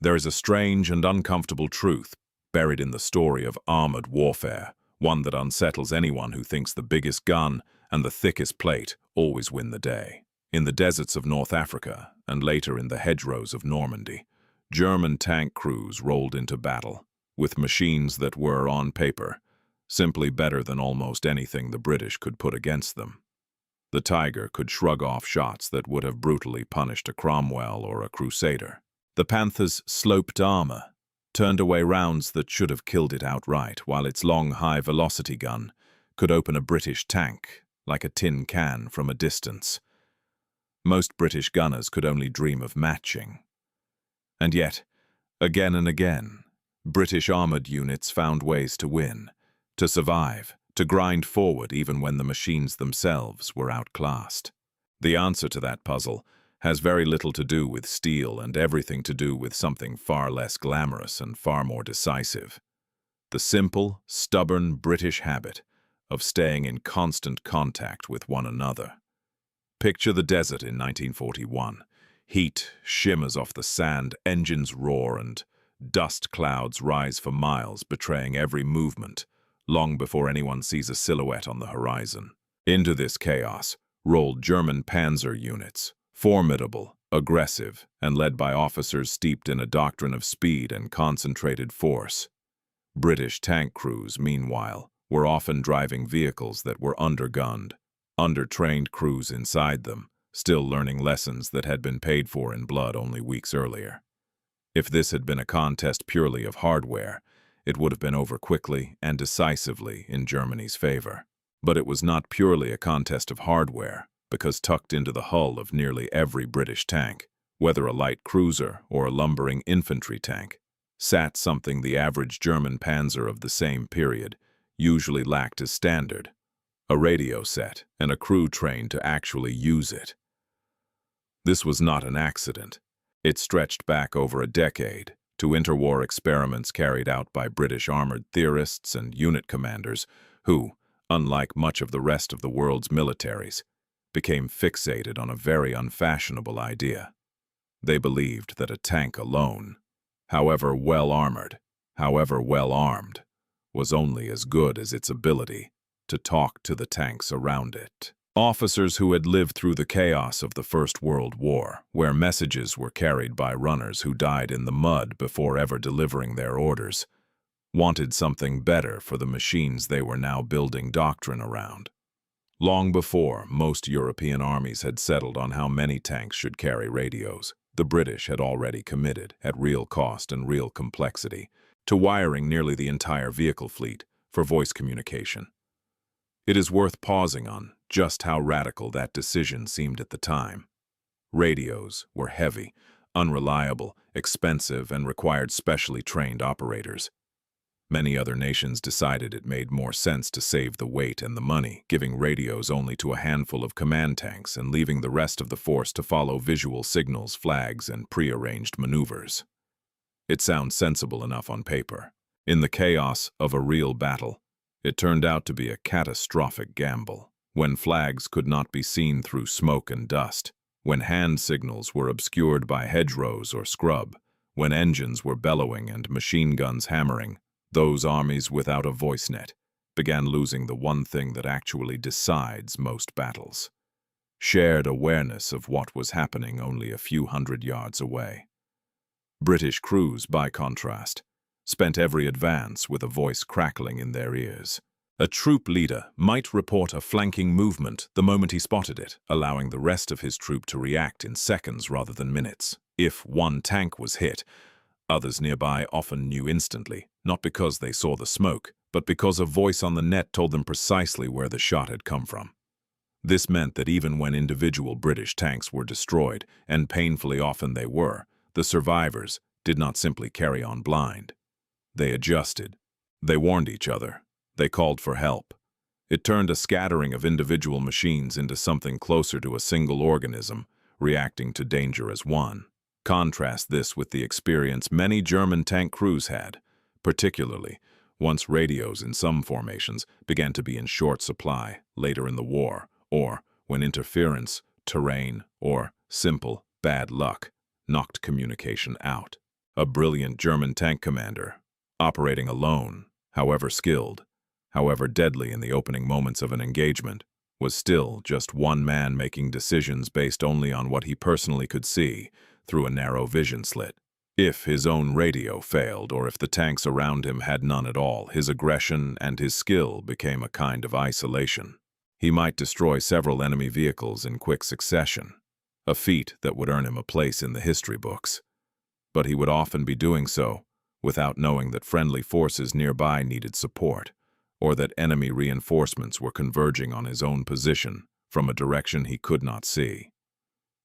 There is a strange and uncomfortable truth buried in the story of armored warfare, one that unsettles anyone who thinks the biggest gun and the thickest plate always win the day. In the deserts of North Africa, and later in the hedgerows of Normandy, German tank crews rolled into battle, with machines that were, on paper, simply better than almost anything the British could put against them. The Tiger could shrug off shots that would have brutally punished a Cromwell or a Crusader. The Panther's sloped armor turned away rounds that should have killed it outright, while its long, high-velocity gun could open a British tank like a tin can from a distance. Most British gunners could only dream of matching. And yet, again and again, British armored units found ways to win, to survive, to grind forward even when the machines themselves were outclassed. The answer to that puzzle has very little to do with steel and everything to do with something far less glamorous and far more decisive. The simple, stubborn British habit of staying in constant contact with one another. Picture the desert in 1941. Heat shimmers off the sand, engines roar, and dust clouds rise for miles, betraying every movement, long before anyone sees a silhouette on the horizon. Into this chaos rolled German panzer units, formidable, aggressive, and led by officers steeped in a doctrine of speed and concentrated force. British tank crews, meanwhile, were often driving vehicles that were undergunned, undertrained crews inside them, still learning lessons that had been paid for in blood only weeks earlier. If this had been a contest purely of hardware, it would have been over quickly and decisively in Germany's favor. But it was not purely a contest of hardware, because tucked into the hull of nearly every British tank, whether a light cruiser or a lumbering infantry tank, sat something the average German panzer of the same period usually lacked as standard: a radio set and a crew trained to actually use it. This was not an accident. It stretched back over a decade to interwar experiments carried out by British armored theorists and unit commanders who, unlike much of the rest of the world's militaries, became fixated on a very unfashionable idea. They believed that a tank alone, however well armored, however well armed, was only as good as its ability to talk to the tanks around it. Officers who had lived through the chaos of the First World War, where messages were carried by runners who died in the mud before ever delivering their orders, wanted something better for the machines they were now building doctrine around. Long before most European armies had settled on how many tanks should carry radios, the British had already committed, at real cost and real complexity, to wiring nearly the entire vehicle fleet for voice communication. It is worth pausing on just how radical that decision seemed at the time. Radios were heavy, unreliable, expensive, and required specially trained operators. Many other nations decided it made more sense to save the weight and the money, giving radios only to a handful of command tanks and leaving the rest of the force to follow visual signals, flags, and pre-arranged maneuvers. It sounds sensible enough on paper. In the chaos of a real battle, it turned out to be a catastrophic gamble. When flags could not be seen through smoke and dust, when hand signals were obscured by hedgerows or scrub, when engines were bellowing and machine guns hammering, those armies without a voice net began losing the one thing that actually decides most battles: shared awareness of what was happening only a few hundred yards away. British crews, by contrast, spent every advance with a voice crackling in their ears. A troop leader might report a flanking movement the moment he spotted it, allowing the rest of his troop to react in seconds rather than minutes. If one tank was hit, others nearby often knew instantly, not because they saw the smoke, but because a voice on the net told them precisely where the shot had come from. This meant that even when individual British tanks were destroyed, and painfully often they were, the survivors did not simply carry on blind. They adjusted. They warned each other. They called for help. It turned a scattering of individual machines into something closer to a single organism, reacting to danger as one. Contrast this with the experience many German tank crews had, particularly once radios in some formations began to be in short supply later in the war, or when interference, terrain, or simple bad luck knocked communication out. A brilliant German tank commander, operating alone, however skilled, however deadly in the opening moments of an engagement, was still just one man making decisions based only on what he personally could see through a narrow vision slit. If his own radio failed, or if the tanks around him had none at all, his aggression and his skill became a kind of isolation. He might destroy several enemy vehicles in quick succession, a feat that would earn him a place in the history books. But he would often be doing so without knowing that friendly forces nearby needed support, or that enemy reinforcements were converging on his own position from a direction he could not see.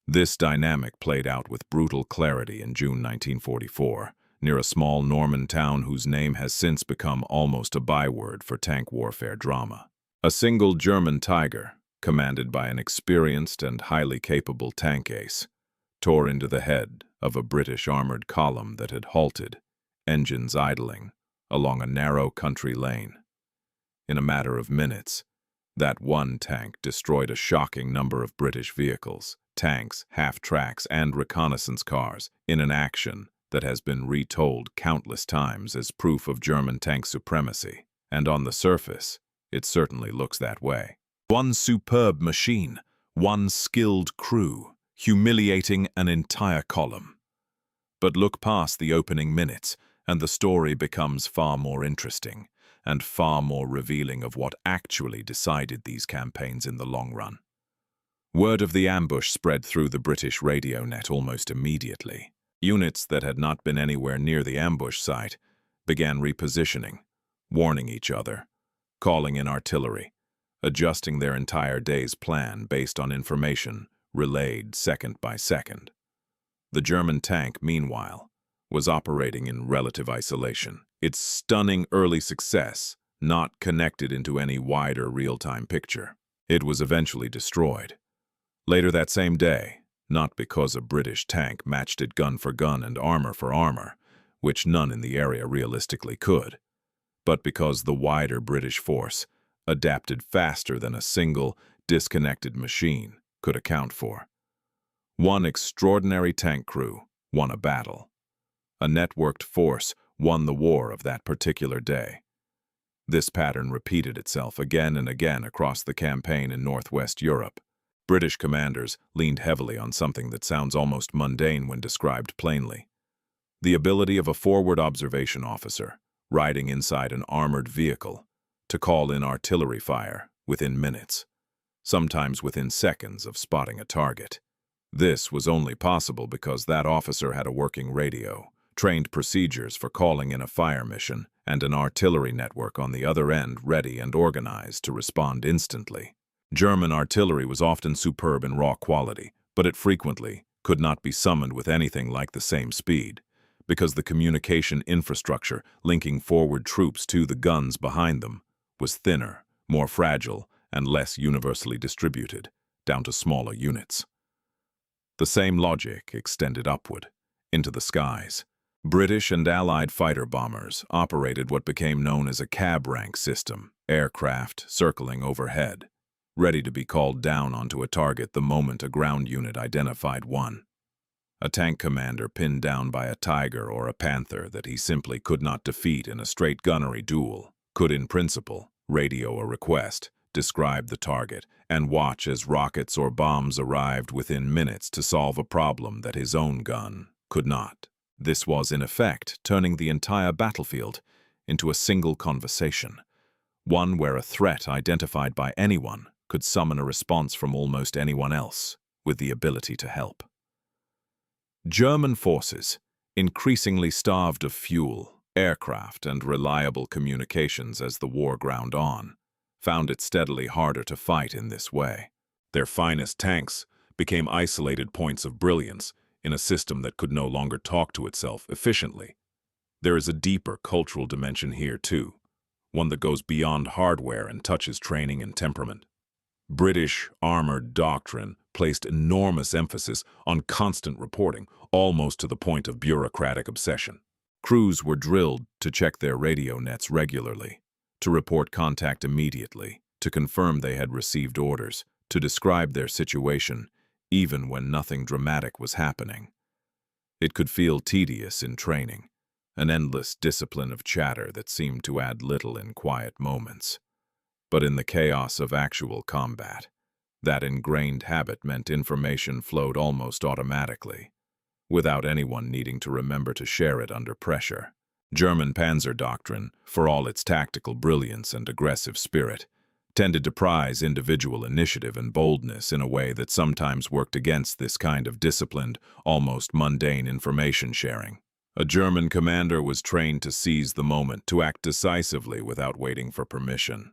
This dynamic played out with brutal clarity in June 1944, near a small Norman town whose name has since become almost a byword for tank warfare drama. A single German Tiger, commanded by an experienced and highly capable tank ace, tore into the head of a British armored column that had halted, engines idling, along a narrow country lane. In a matter of minutes, that one tank destroyed a shocking number of British vehicles, tanks, half-tracks, and reconnaissance cars in an action that has been retold countless times as proof of German tank supremacy, and on the surface, it certainly looks that way. One superb machine, one skilled crew, humiliating an entire column. But look past the opening minutes, and the story becomes far more interesting, and far more revealing of what actually decided these campaigns in the long run. Word of the ambush spread through the British radio net almost immediately. Units that had not been anywhere near the ambush site began repositioning, warning each other, calling in artillery, adjusting their entire day's plan based on information relayed second by second. The German tank, meanwhile, was operating in relative isolation, its stunning early success not connected into any wider real-time picture. It was eventually destroyed. Later that same day, not because a British tank matched it gun for gun and armor for armor, which none in the area realistically could, but because the wider British force adapted faster than a single, disconnected machine could account for. One extraordinary tank crew won a battle. A networked force won the war of that particular day. This pattern repeated itself again and again across the campaign in Northwest Europe. British commanders leaned heavily on something that sounds almost mundane when described plainly: the ability of a forward observation officer, riding inside an armored vehicle, to call in artillery fire within minutes, sometimes within seconds of spotting a target. This was only possible because that officer had a working radio, trained procedures for calling in a fire mission, and an artillery network on the other end ready and organized to respond instantly. German artillery was often superb in raw quality, but it frequently could not be summoned with anything like the same speed, because the communication infrastructure linking forward troops to the guns behind them was thinner, more fragile, and less universally distributed, down to smaller units. The same logic extended upward, into the skies. British and Allied fighter bombers operated what became known as a cab rank system, aircraft circling overhead, ready to be called down onto a target the moment a ground unit identified one. A tank commander pinned down by a Tiger or a Panther that he simply could not defeat in a straight gunnery duel could, in principle, radio a request, describe the target, and watch as rockets or bombs arrived within minutes to solve a problem that his own gun could not. This was, in effect, turning the entire battlefield into a single conversation, one where a threat identified by anyone could summon a response from almost anyone else with the ability to help. German forces, increasingly starved of fuel, aircraft, and reliable communications as the war ground on, found it steadily harder to fight in this way. Their finest tanks became isolated points of brilliance in a system that could no longer talk to itself efficiently. There is a deeper cultural dimension here, too, one that goes beyond hardware and touches training and temperament. British armored doctrine placed enormous emphasis on constant reporting, almost to the point of bureaucratic obsession. Crews were drilled to check their radio nets regularly, to report contact immediately, to confirm they had received orders, to describe their situation, even when nothing dramatic was happening. It could feel tedious in training, an endless discipline of chatter that seemed to add little in quiet moments. But in the chaos of actual combat, that ingrained habit meant information flowed almost automatically, without anyone needing to remember to share it under pressure. German Panzer doctrine, for all its tactical brilliance and aggressive spirit, tended to prize individual initiative and boldness in a way that sometimes worked against this kind of disciplined, almost mundane information sharing. A German commander was trained to seize the moment, to act decisively without waiting for permission.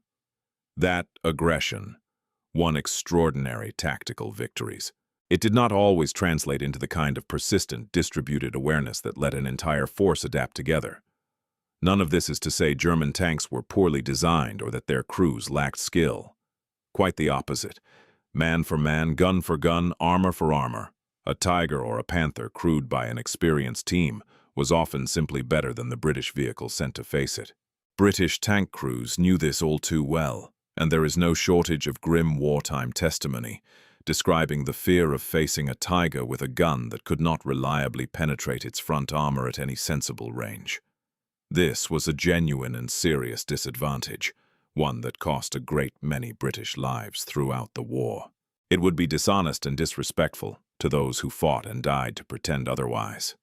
That aggression won extraordinary tactical victories. It did not always translate into the kind of persistent, distributed awareness that let an entire force adapt together. None of this is to say German tanks were poorly designed or that their crews lacked skill. Quite the opposite. Man for man, gun for gun, armor for armor. A Tiger or a Panther crewed by an experienced team was often simply better than the British vehicle sent to face it. British tank crews knew this all too well, and there is no shortage of grim wartime testimony describing the fear of facing a Tiger with a gun that could not reliably penetrate its front armor at any sensible range. This was a genuine and serious disadvantage, one that cost a great many British lives throughout the war. It would be dishonest and disrespectful to those who fought and died to pretend otherwise.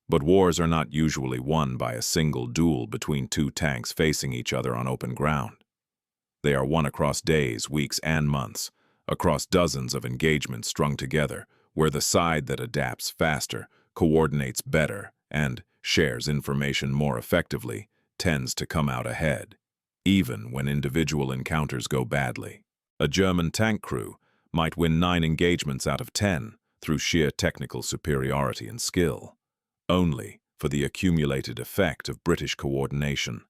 But wars are not usually won by a single duel between two tanks facing each other on open ground. They are won across days, weeks, and months, across dozens of engagements strung together, where the side that adapts faster, coordinates better, and shares information more effectively tends to come out ahead, even when individual encounters go badly. A German tank crew might win 9 engagements out of 10 through sheer technical superiority and skill, only for the accumulated effect of British coordination,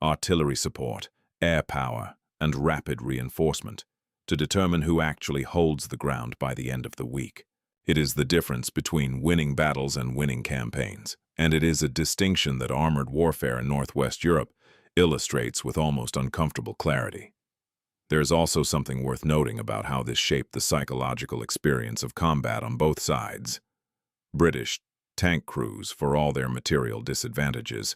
artillery support, air power, and rapid reinforcement to determine who actually holds the ground by the end of the week. It is the difference between winning battles and winning campaigns, and it is a distinction that armored warfare in Northwest Europe illustrates with almost uncomfortable clarity. There is also something worth noting about how this shaped the psychological experience of combat on both sides. British tank crews, for all their material disadvantages,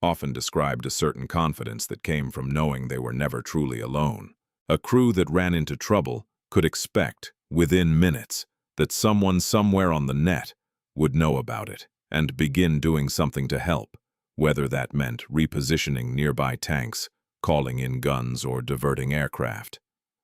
often described a certain confidence that came from knowing they were never truly alone. A crew that ran into trouble could expect, within minutes, that someone somewhere on the net would know about it and begin doing something to help, whether that meant repositioning nearby tanks, calling in guns, or diverting aircraft.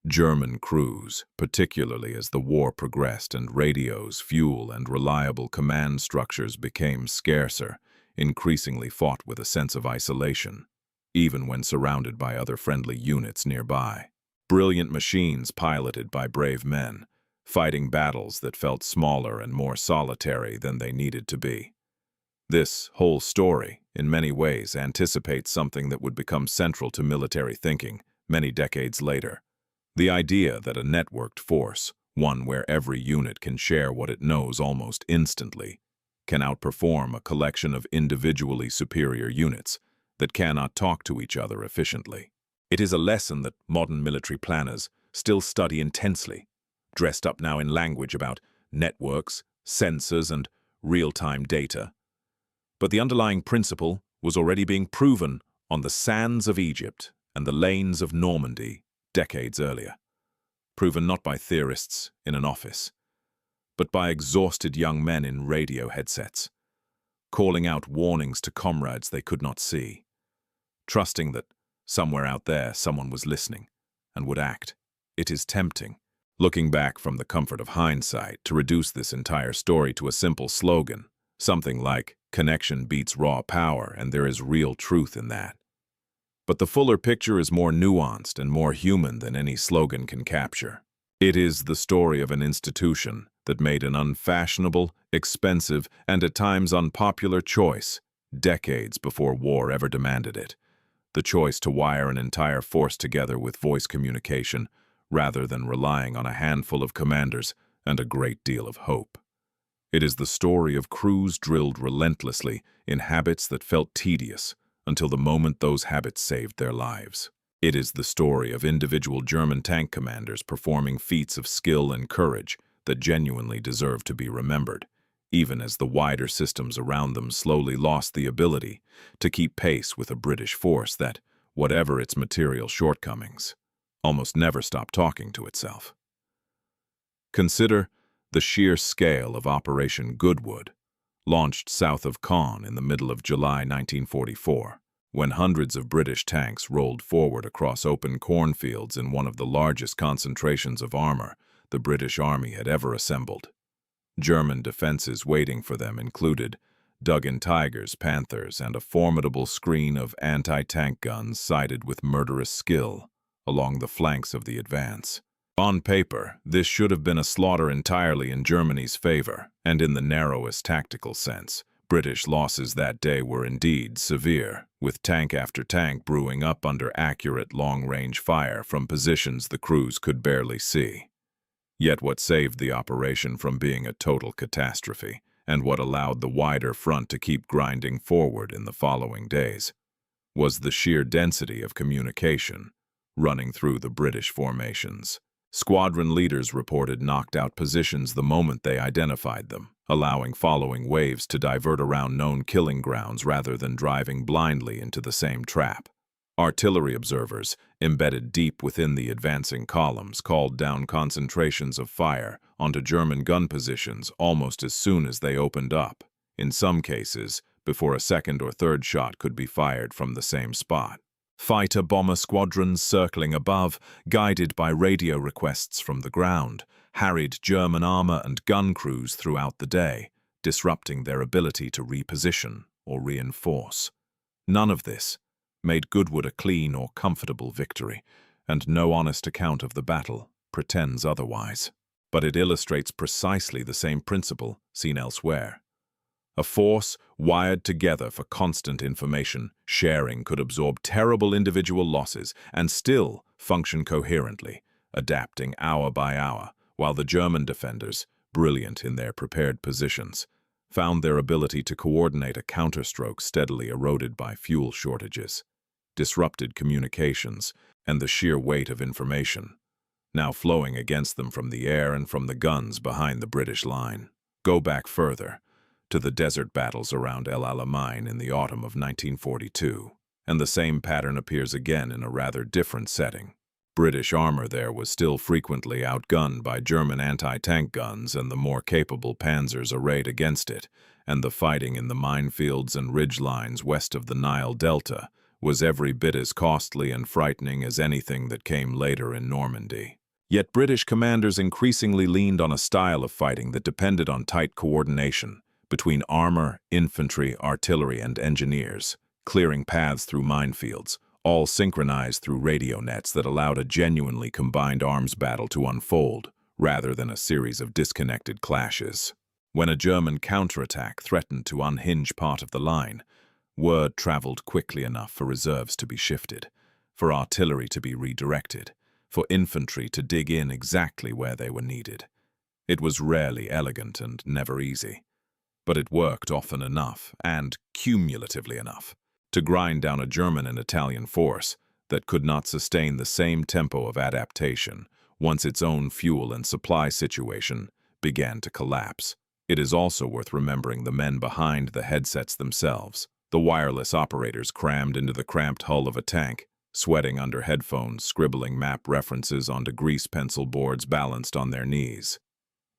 German crews, particularly as the war progressed and radios, fuel, and reliable command structures became scarcer, increasingly fought with a sense of isolation, even when surrounded by other friendly units nearby. Brilliant machines piloted by brave men, fighting battles that felt smaller and more solitary than they needed to be. This whole story, in many ways, anticipates something that would become central to military thinking many decades later. The idea that a networked force, one where every unit can share what it knows almost instantly, can outperform a collection of individually superior units that cannot talk to each other efficiently. It is a lesson that modern military planners still study intensely, dressed up now in language about networks, sensors, and real-time data. But the underlying principle was already being proven on the sands of Egypt and the lanes of Normandy decades earlier. Proven not by theorists in an office, but by exhausted young men in radio headsets, calling out warnings to comrades they could not see, trusting that somewhere out there someone was listening and would act. It is tempting, looking back from the comfort of hindsight, to reduce this entire story to a simple slogan, something like, "Connection beats raw power," and there is real truth in that. But the fuller picture is more nuanced and more human than any slogan can capture. It is the story of an institution that made an unfashionable, expensive, and at times unpopular choice decades before war ever demanded it. The choice to wire an entire force together with voice communication rather than relying on a handful of commanders and a great deal of hope. It is the story of crews drilled relentlessly in habits that felt tedious until the moment those habits saved their lives. It is the story of individual German tank commanders performing feats of skill and courage that genuinely deserve to be remembered, even as the wider systems around them slowly lost the ability to keep pace with a British force that, whatever its material shortcomings, almost never stopped talking to itself. Consider the sheer scale of Operation Goodwood, launched south of Caen in the middle of July 1944, when hundreds of British tanks rolled forward across open cornfields in one of the largest concentrations of armor the British Army had ever assembled. German defenses waiting for them included dug-in Tigers, Panthers, and a formidable screen of anti-tank guns sighted with murderous skill along the flanks of the advance. On paper, this should have been a slaughter entirely in Germany's favor, and in the narrowest tactical sense, British losses that day were indeed severe, with tank after tank brewing up under accurate long-range fire from positions the crews could barely see. Yet what saved the operation from being a total catastrophe, and what allowed the wider front to keep grinding forward in the following days, was the sheer density of communication running through the British formations. Squadron leaders reported knocked-out positions the moment they identified them, allowing following waves to divert around known killing grounds rather than driving blindly into the same trap. Artillery observers, embedded deep within the advancing columns, called down concentrations of fire onto German gun positions almost as soon as they opened up, in some cases before a second or third shot could be fired from the same spot. Fighter-bomber squadrons circling above, guided by radio requests from the ground, harried German armor and gun crews throughout the day, disrupting their ability to reposition or reinforce. None of this made Goodwood a clean or comfortable victory, and no honest account of the battle pretends otherwise. But it illustrates precisely the same principle seen elsewhere. A force wired together for constant information sharing could absorb terrible individual losses and still function coherently, adapting hour by hour, while the German defenders, brilliant in their prepared positions, found their ability to coordinate a counterstroke steadily eroded by fuel shortages, disrupted communications, and the sheer weight of information, now flowing against them from the air and from the guns behind the British line. Go back further, to the desert battles around El Alamein in the autumn of 1942, and the same pattern appears again in a rather different setting. British armor there was still frequently outgunned by German anti-tank guns and the more capable panzers arrayed against it, and the fighting in the minefields and ridgelines west of the Nile Delta was every bit as costly and frightening as anything that came later in Normandy. Yet British commanders increasingly leaned on a style of fighting that depended on tight coordination between armor, infantry, artillery, and engineers, clearing paths through minefields, all synchronized through radio nets that allowed a genuinely combined arms battle to unfold, rather than a series of disconnected clashes. When a German counterattack threatened to unhinge part of the line, word traveled quickly enough for reserves to be shifted, for artillery to be redirected, for infantry to dig in exactly where they were needed. It was rarely elegant and never easy, but it worked often enough, and cumulatively enough, to grind down a German and Italian force that could not sustain the same tempo of adaptation once its own fuel and supply situation began to collapse. It is also worth remembering the men behind the headsets themselves, the wireless operators crammed into the cramped hull of a tank, sweating under headphones, scribbling map references onto grease pencil boards balanced on their knees,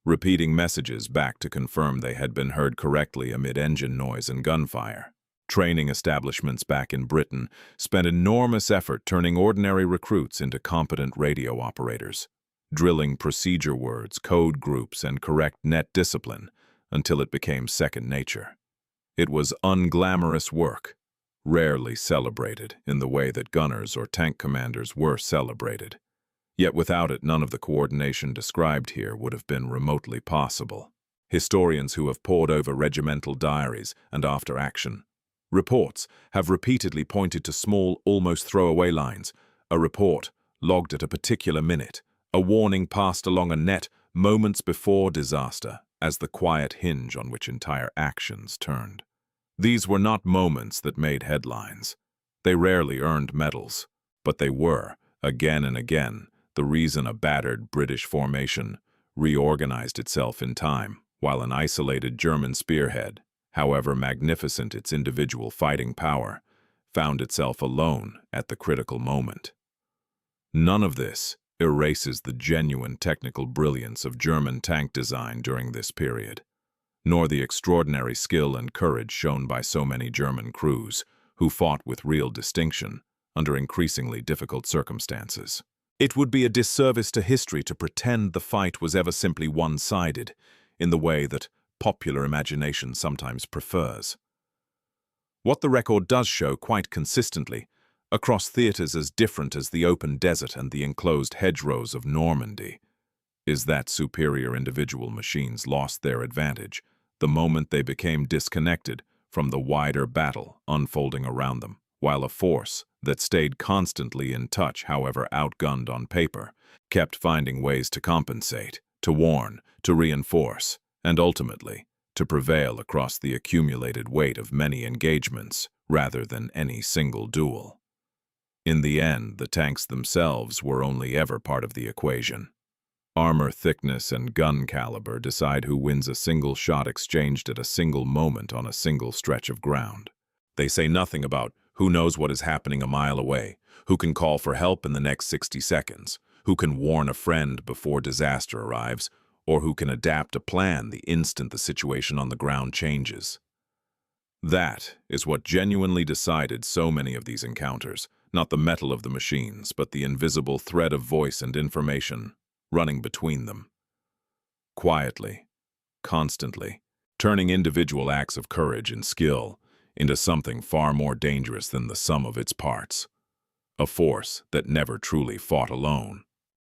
repeating messages back to confirm they had been heard correctly amid engine noise and gunfire. Training establishments back in Britain spent enormous effort turning ordinary recruits into competent radio operators, drilling procedure words, code groups, and correct net discipline until it became second nature. It was unglamorous work, rarely celebrated in the way that gunners or tank commanders were celebrated. Yet without it, none of the coordination described here would have been remotely possible. Historians who have pored over regimental diaries and after-action reports have repeatedly pointed to small, almost throwaway lines, a report logged at a particular minute, a warning passed along a net moments before disaster, as the quiet hinge on which entire actions turned. These were not moments that made headlines. They rarely earned medals, but they were, again and again, the reason a battered British formation reorganized itself in time, while an isolated German spearhead, however magnificent its individual fighting power, found itself alone at the critical moment. None of this erases the genuine technical brilliance of German tank design during this period, nor the extraordinary skill and courage shown by so many German crews who fought with real distinction under increasingly difficult circumstances. It would be a disservice to history to pretend the fight was ever simply one-sided, in the way that popular imagination sometimes prefers. What the record does show quite consistently, across theatres as different as the open desert and the enclosed hedgerows of Normandy, is that superior individual machines lost their advantage the moment they became disconnected from the wider battle unfolding around them, while a force that stayed constantly in touch, however outgunned on paper, kept finding ways to compensate, to warn, to reinforce, and ultimately to prevail across the accumulated weight of many engagements rather than any single duel. In the end, the tanks themselves were only ever part of the equation. Armor thickness and gun caliber decide who wins a single shot exchanged at a single moment on a single stretch of ground. They say nothing about who knows what is happening a mile away, who can call for help in the next 60 seconds, who can warn a friend before disaster arrives, or who can adapt a plan the instant the situation on the ground changes. That is what genuinely decided so many of these encounters, not the metal of the machines, but the invisible thread of voice and information running between them. Quietly, constantly, turning individual acts of courage and skill into something far more dangerous than the sum of its parts. A force that never truly fought alone.